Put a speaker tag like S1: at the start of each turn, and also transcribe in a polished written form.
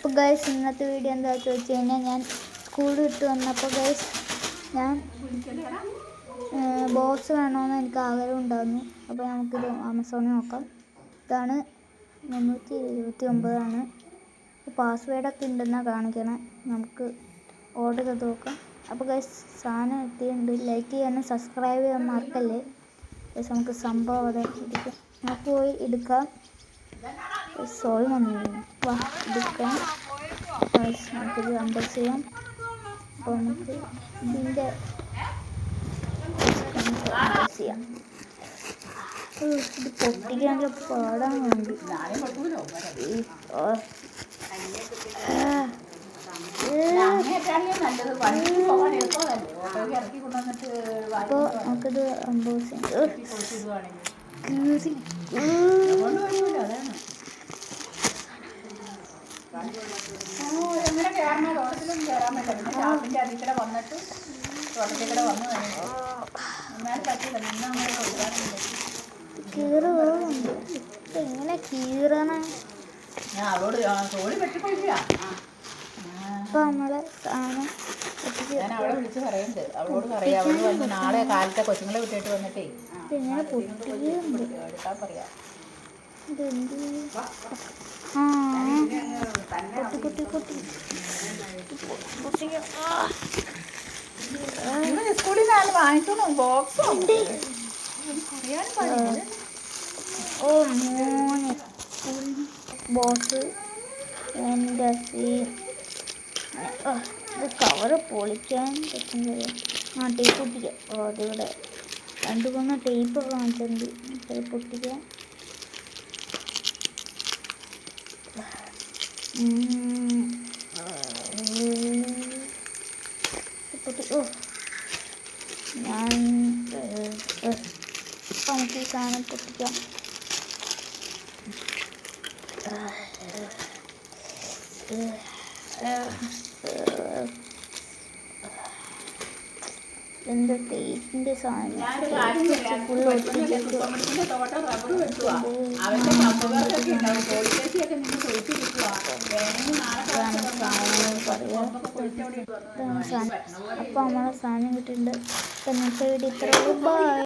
S1: അപ്പോൾ ഗൈസ് ഇന്നത്തെ വീഡിയോ എന്താ ചോദിച്ചു കഴിഞ്ഞാൽ ഞാൻ സ്കൂൾ വിട്ട് വന്നപ്പോൾ ഗൈസ് ഞാൻ ബോക്സ് വേണമെന്ന് എനിക്ക് ആഗ്രഹം ഉണ്ടായിരുന്നു. അപ്പോൾ നമുക്കിത് ആമസോണിൽ നോക്കാം. ഇതാണ് 329 പാസ്വേഡൊക്കെ ഉണ്ടെന്നാണ് കാണിക്കണേ. നമുക്ക് ഓർഡർ ചെയ്ത് നോക്കാം. അപ്പോൾ ഗൈസ് സാധനം എത്തിയിട്ടുണ്ട്. ലൈക്ക് ചെയ്യാനും സബ്സ്ക്രൈബ് ചെയ്യാൻ മറക്കല്ലേ ഗൈസ്. നമുക്ക് സംഭവം അവിടെ ഇരിക്കാം. നമുക്ക് പോയി എടുക്കാം. സോറി വന്നിരുന്നു. വാ എടുക്കാം ഗൈസ്. നമുക്കിത് അൺബോക്സ് ചെയ്യാം. അപ്പോൾ നമുക്ക് ഇതിൻ്റെ അൺബോക്സ് ചെയ്യാം. ഇത് പൊട്ടിക്കാനുള്ള പാടാൻ വേണ്ടി അപ്പോൾ നമുക്കിത് അൺബോക്സ് ചെയ്യാം. എങ്ങനെ കീറണ അപ്പൊ നമ്മളെ സാധനം
S2: അവളെ വിളിച്ച് പറയുന്നുണ്ട്. അവളോട് പറയാം. അവള് വന്ന് നാളെ കാലത്തെ കൊച്ചുങ്ങളെ വിട്ടിട്ട് വന്നിട്ടേ
S1: ഇങ്ങനെ പൊട്ടിയുണ്ട്.
S2: എടുക്കാൻ പറയാം. സ്കൂളിൽ നിന്ന് വാങ്ങിച്ചോളൂ ബോക്സ്.
S1: ഓ മോനെ ബോക്സ് എൻ്റെ ഇത് കവറ് പൊളിക്കാൻ പറ്റുന്നത്. ടേപ്പ് പൊട്ടിക്കാം. അതിവിടെ 2-3 ടേപ്പൊക്കെ കാണിച്ചിട്ടുണ്ട്. അത് പൊട്ടിക്കാം. ഞാൻ നമുക്ക് ഈ സാധനം പൊട്ടിക്കാം. എന്താ ടേപ്പിൻ്റെ സാധനം ഫുള്ള് ഒട്ടിച്ചിട്ട് അപ്പോൾ നമ്മളെ സാധനം കിട്ടിയിട്ടുണ്ട്. ഇപ്പം ഇന്നത്തെ വീഡിയോ ഇത്രയുള്ളൂ. ബൈ.